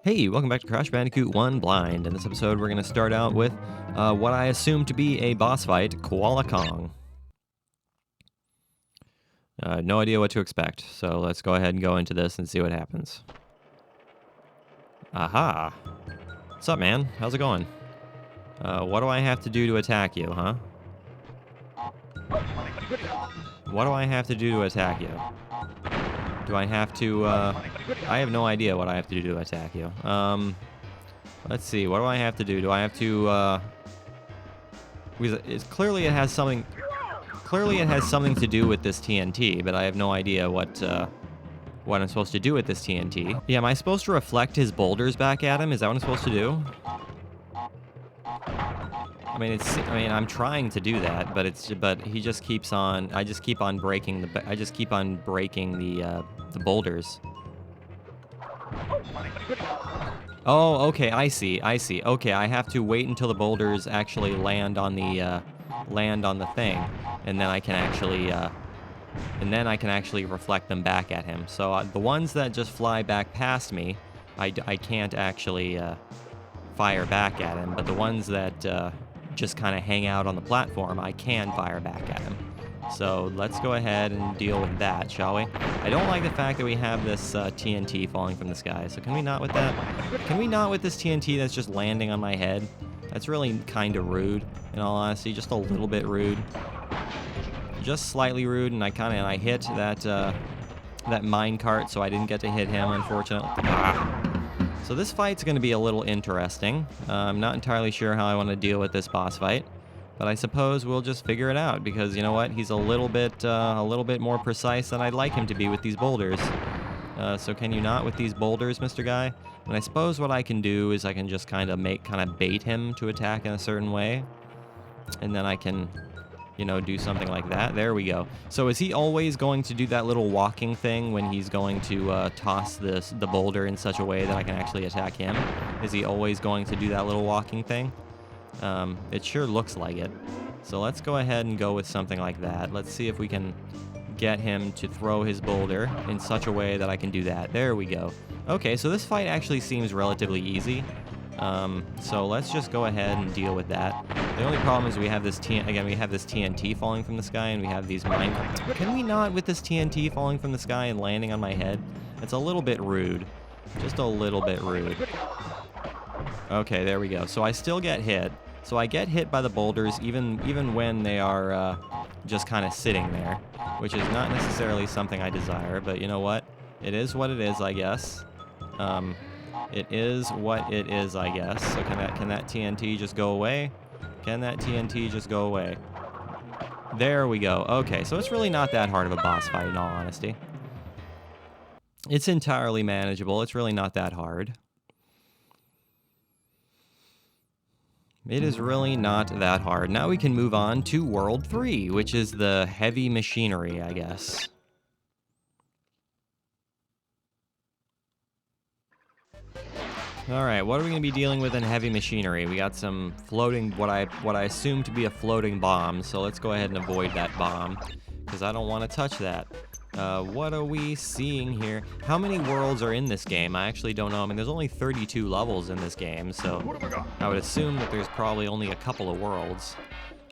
Hey, welcome back to Crash Bandicoot 1 Blind. In this episode, we're going to start out with what I assume to be a boss fight, Koala Kong. No idea what to expect, so let's go ahead and go into this and see what happens. Aha! What's up, man? How's it going? What do I have to do to attack you, huh? What do I have to do to attack you? Do I have to, I have no idea what I have to do to attack you. Let's see, what do I have to do? Do I have to, clearly it has something to do with this TNT, but I have no idea what I'm supposed to do with this TNT. Yeah, am I supposed to reflect his boulders back at him? Is that what I'm supposed to do? I mean, I'm trying to do that, but he just keeps on. I just keep on breaking the boulders. Oh, okay, I see. Okay, I have to wait until the boulders actually land on the thing, and then I can actually reflect them back at him. So the ones that just fly back past me, I can't actually fire back at him, but the ones that just kind of hang out on the platform, I can fire back at him. So let's go ahead and deal with that, shall we? I don't like the fact that we have this TNT falling from the sky, so can we not with that? Can we not with this TNT that's just landing on my head? That's really kind of rude, in all honesty, just a little bit rude. Just slightly rude, and I hit that minecart, so I didn't get to hit him, unfortunately. So this fight's going to be a little interesting. I'm not entirely sure how I want to deal with this boss fight, but I suppose we'll just figure it out because you know what? He's a little bit more precise than I'd like him to be with these boulders. So can you not with these boulders, Mr. Guy? And I suppose what I can do is I can just kind of bait him to attack in a certain way, and then I can, you know, do something like that. There we go. So is he always going to do that little walking thing when he's going to toss the boulder in such a way that I can actually attack him? Is he always going to do that little walking thing? It sure looks like it. So let's go ahead and go with something like that. Let's see if we can get him to throw his boulder in such a way that I can do that. There we go. Okay, so this fight actually seems relatively easy. So let's just go ahead and deal with that. The only problem is we have this TNT falling from the sky, and we have these mine. Can we not with this TNT falling from the sky and landing on my head? It's a little bit rude. Just a little bit rude. Okay, there we go. So I still get hit. So I get hit by the boulders even when they are just kind of sitting there, which is not necessarily something I desire, but you know what? It is what it is, I guess. It is what it is, I guess. So can that TNT just go away? Can that TNT just go away? There we go. Okay, so it's really not that hard of a boss fight, in all honesty. It's entirely manageable. It's really not that hard. It is really not that hard. Now we can move on to World 3, which is the heavy machinery, I guess. Alright, what are we going to be dealing with in heavy machinery? We got some floating, what I assume to be a floating bomb, so let's go ahead and avoid that bomb, because I don't want to touch that. What are we seeing here? How many worlds are in this game? I actually don't know. I mean, there's only 32 levels in this game, so I would assume that there's probably only a couple of worlds.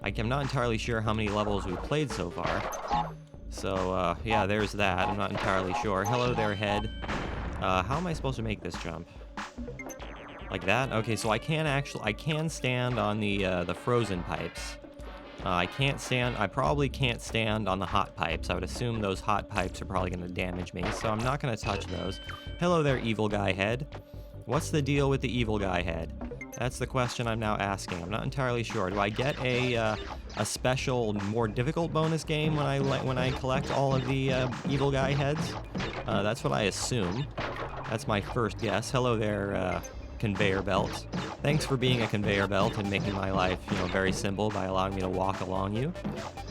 I'm not entirely sure how many levels we've played so far. So, yeah, there's that. I'm not entirely sure. Hello there, head. How am I supposed to make this jump? Like that? Okay, so I can stand on the frozen pipes. I probably can't stand on the hot pipes. I would assume those hot pipes are probably going to damage me, so I'm not going to touch those. Hello there, evil guy head. What's the deal with the evil guy head? That's the question I'm now asking. I'm not entirely sure. Do I get a special, more difficult bonus game when I collect all of the evil guy heads? That's what I assume. That's my first guess. Hello there, conveyor belt. Thanks for being a conveyor belt and making my life, you know, very simple by allowing me to walk along you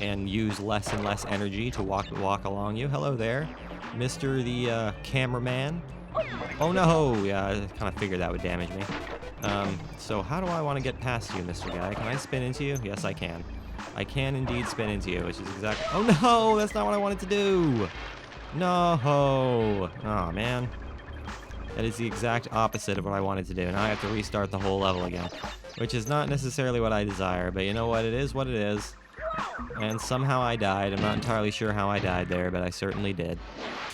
and use less and less energy to walk along you. Hello there, Mr. the cameraman. Oh no! Yeah, I kind of figured that would damage me. So how do I want to get past you, Mr. Guy? Can I spin into you? Yes, I can. I can indeed spin into you, which is exactly... Oh no! That's not what I wanted to do! No! Oh man. That is the exact opposite of what I wanted to do. Now I have to restart the whole level again, which is not necessarily what I desire, but you know what? It is what it is. And somehow I died. I'm not entirely sure how I died there, but I certainly did.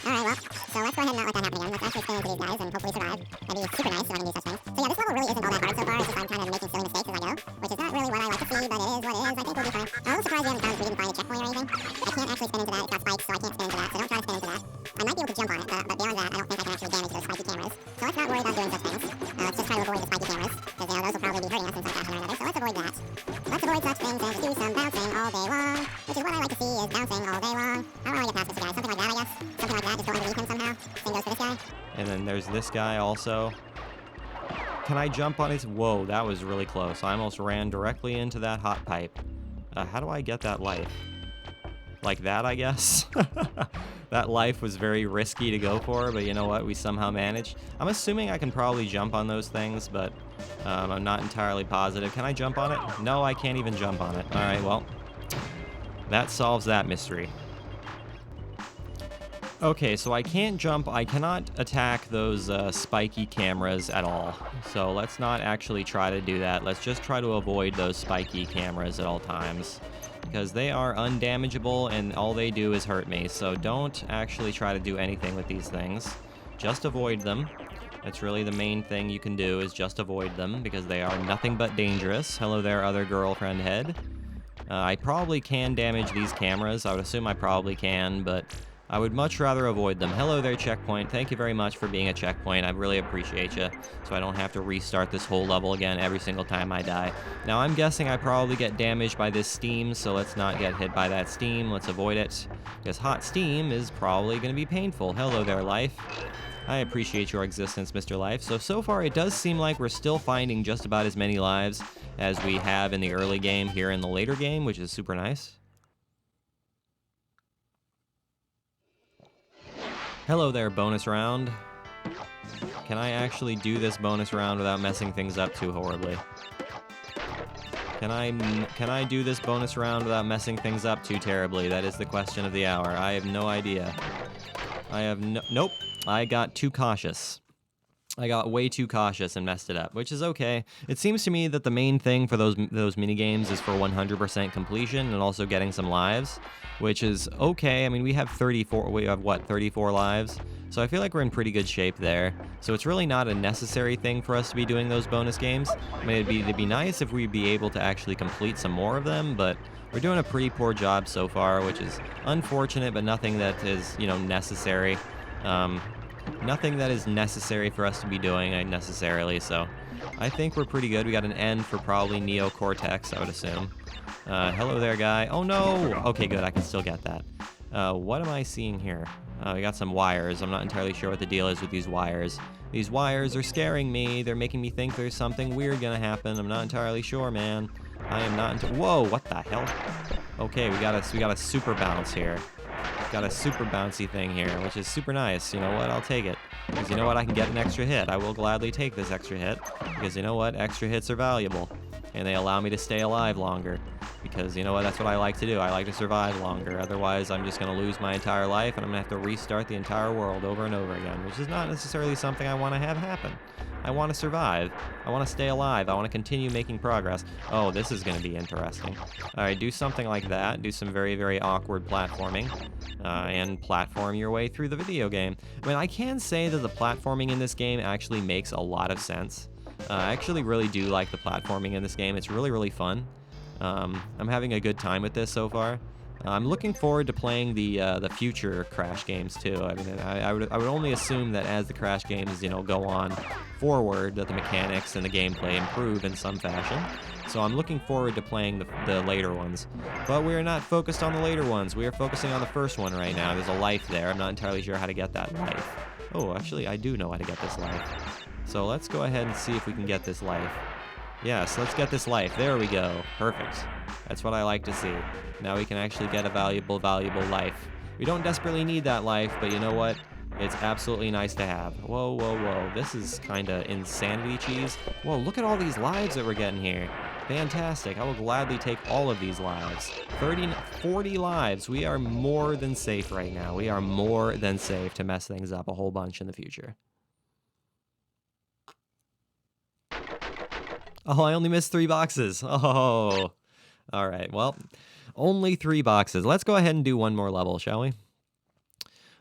Alright, well, so let's go ahead and not let that happen again. Let's actually spin into these guys and hopefully survive. That'd be super nice if I can do such things. So yeah, this level really isn't all that hard so far. It's just I'm kind of making silly mistakes as I go, which is not really what I like to see, but it is what it is. I think we'll be fine. I'm a little surprised we didn't find a checkpoint or anything. I can't actually spin into that. It's got spikes, so I can't spin into that. So don't try to spin into that. I might be able to jump on it, but beyond that, I don't think I can actually damage those spiky cameras. So let's not worry about doing such things. Let's just try to avoid the spiky cameras, because you know, those will probably be hurting us in some fashion or another. So let's avoid that. Let's avoid such things and just do some bouncing all day long, which is what I like to see is bouncing all day long. I don't want to get past this guy. Something like that, I guess. Something like that, just go underneath him somehow. Same goes for this guy. And then there's this guy also. Can I jump on his... Whoa, that was really close. I almost ran directly into that hot pipe. How do I get that life? Like that, I guess? That life was very risky to go for, but you know what? We somehow managed. I'm assuming I can probably jump on those things, but I'm not entirely positive. Can I jump on it? No, I can't even jump on it. All right, well, that solves that mystery. Okay, so I can't jump. I cannot attack those spiky cameras at all. So let's not actually try to do that. Let's just try to avoid those spiky cameras at all times, because they are undamageable and all they do is hurt me. So don't actually try to do anything with these things. Just avoid them. That's really the main thing you can do, is just avoid them, because they are nothing but dangerous. Hello there, other girlfriend head. I probably can damage these cameras. I would assume I probably can, but I would much rather avoid them. Hello there, checkpoint. Thank you very much for being a checkpoint. I really appreciate you, so I don't have to restart this whole level again every single time I die. Now, I'm guessing I probably get damaged by this steam, so let's not get hit by that steam. Let's avoid it, because hot steam is probably going to be painful. Hello there, life. I appreciate your existence, Mr. Life. So far, it does seem like we're still finding just about as many lives as we have in the early game here in the later game, which is super nice. Hello there, bonus round. Can I actually do this bonus round without messing things up too horribly? Can I do this bonus round without messing things up too terribly? That is the question of the hour. I have no idea. Nope. I got too cautious. I got way too cautious and messed it up, which is okay. It seems to me that the main thing for those minigames is for 100% completion and also getting some lives, which is okay. I mean, we have 34 lives, so I feel like we're in pretty good shape there. So it's really not a necessary thing for us to be doing those bonus games. I mean, it'd be nice if we'd be able to actually complete some more of them, but we're doing a pretty poor job so far, which is unfortunate, but nothing that is, you know, necessary. Nothing that is necessary for us to be doing necessarily, so I think we're pretty good. We got an N for probably Neo Cortex, I would assume. Hello there, guy. Oh, no! Okay, good. I can still get that. What am I seeing here? We got some wires. I'm not entirely sure what the deal is with these wires. These wires are scaring me. They're making me think there's something weird gonna happen. I'm not entirely sure, man. I am not Whoa, what the hell? Okay, we got a super bounce here. Got a super bouncy thing here, which is super nice. You know what? I'll take it. Because you know what? I can get an extra hit. I will gladly take this extra hit. Because you know what? Extra hits are valuable. And they allow me to stay alive longer. Because you know what? That's what I like to do. I like to survive longer. Otherwise, I'm just going to lose my entire life and I'm going to have to restart the entire world over and over again. Which is not necessarily something I want to have happen. I want to survive. I want to stay alive. I want to continue making progress. Oh, this is going to be interesting. Alright, do something like that. Do some very, very awkward platforming. And platform your way through the video game. I mean, I can say that the platforming in this game actually makes a lot of sense. I actually really do like the platforming in this game. It's really, really fun. I'm having a good time with this so far. I'm looking forward to playing the future Crash games too. I mean, I would only assume that as the Crash games, you know, go on forward, that the mechanics and the gameplay improve in some fashion. So I'm looking forward to playing the later ones. But we're not focused on the later ones. We are focusing on the first one right now. There's a life there. I'm not entirely sure how to get that life. Oh, actually, I do know how to get this life. So let's go ahead and see if we can get this life. Yes, let's get this life. There we go. Perfect. That's what I like to see. Now we can actually get a valuable life. We don't desperately need that life, but you know what? It's absolutely nice to have. Whoa, whoa, whoa. This is kind of insanity cheese. Whoa, look at all these lives that we're getting here. Fantastic. I will gladly take all of these lives. 40 lives. We are more than safe right now. We are more than safe to mess things up a whole bunch in the future. Oh, I only missed 3 boxes. Oh. All right. Well, only 3 boxes. Let's go ahead and do one more level, shall we?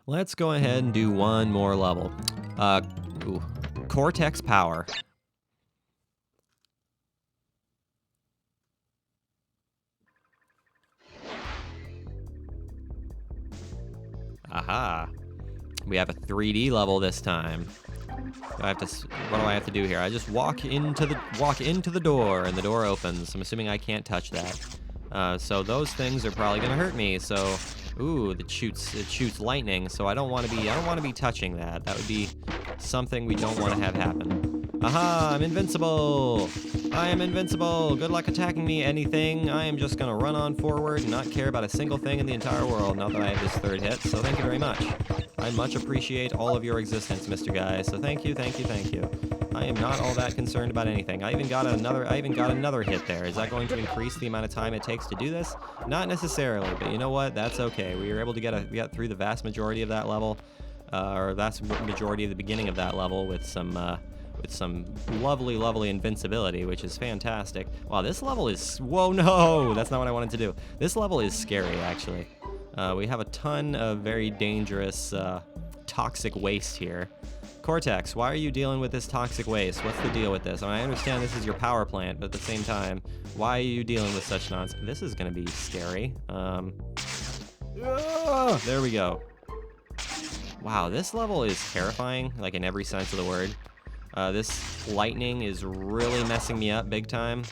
Let's go ahead and do one more level. Ooh. Cortex Power. Aha. We have a 3D level this time. What do I have to do here? I just walk into the door, and the door opens. I'm assuming I can't touch that. So those things are probably gonna hurt me. So, ooh, it shoots lightning. So I don't want to be touching that. That would be something we don't want to have happen. Aha! I'm invincible. I am invincible. Good luck attacking me, anything. I am just gonna run on forward and not care about a single thing in the entire world. Now that I have this 3rd hit. So thank you very much. I much appreciate all of your existence, Mr. Guy. So thank you, thank you, thank you. I am not all that concerned about anything. I even got another hit there. Is that going to increase the amount of time it takes to do this? Not necessarily, but you know what? That's okay. We were able to we got through the vast majority of that level, or vast majority of the beginning of that level with some lovely, lovely invincibility, which is fantastic. Wow, this level is... Whoa, no! That's not what I wanted to do. This level is scary, actually. We have a ton of very dangerous, toxic waste here. Cortex, why are you dealing with this toxic waste? What's the deal with this? I understand this is your power plant, but at the same time, why are you dealing with such nonsense? This is going to be scary. There we go. Wow, this level is terrifying, like in every sense of the word. This lightning is really messing me up big time.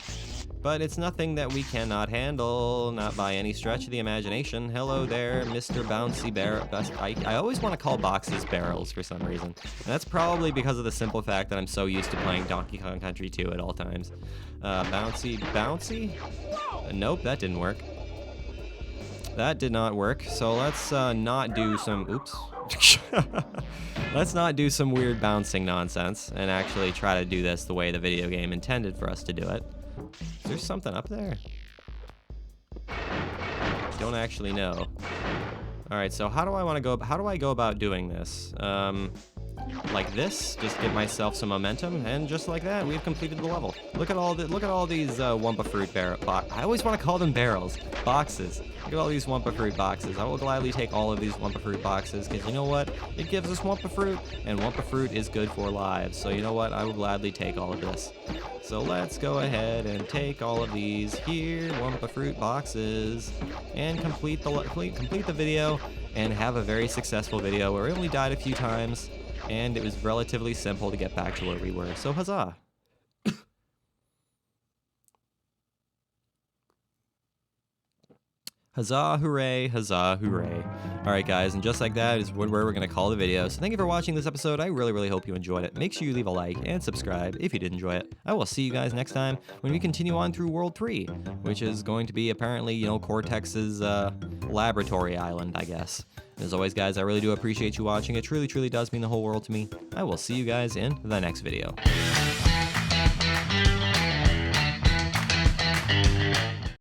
But it's nothing that we cannot handle, not by any stretch of the imagination. Hello there, Mr. Bouncy Barrel. I always want to call boxes barrels for some reason. And that's probably because of the simple fact that I'm so used to playing Donkey Kong Country 2 at all times. Bouncy? Nope, that didn't work. That did not work. So let's not do some... Oops. Let's not do some weird bouncing nonsense and actually try to do this the way the video game intended for us to do it. Is there something up there? Don't actually know. All right, so how do I go about doing this? Like this, just give myself some momentum, and just like that, we've completed the level. Look at all these Wumpa Fruit I always want to call them barrels, boxes. Look at all these Wumpa Fruit boxes. I will gladly take all of these Wumpa Fruit boxes, because you know what? It gives us Wumpa Fruit, and Wumpa Fruit is good for lives. So you know what? I will gladly take all of this. So let's go ahead and take all of these here, Wumpa Fruit boxes, and complete the video, and have a very successful video where we only died a few times, and it was relatively simple to get back to where we were. So huzzah! Huzzah, hooray, huzzah, hooray. Alright guys, and just like that is where we're going to call the video. So thank you for watching this episode. I really, really hope you enjoyed it. Make sure you leave a like and subscribe if you did enjoy it. I will see you guys next time when we continue on through World 3, which is going to be apparently, you know, Cortex's laboratory island, I guess. As always, guys, I really do appreciate you watching. It truly, truly does mean the whole world to me. I will see you guys in the next video.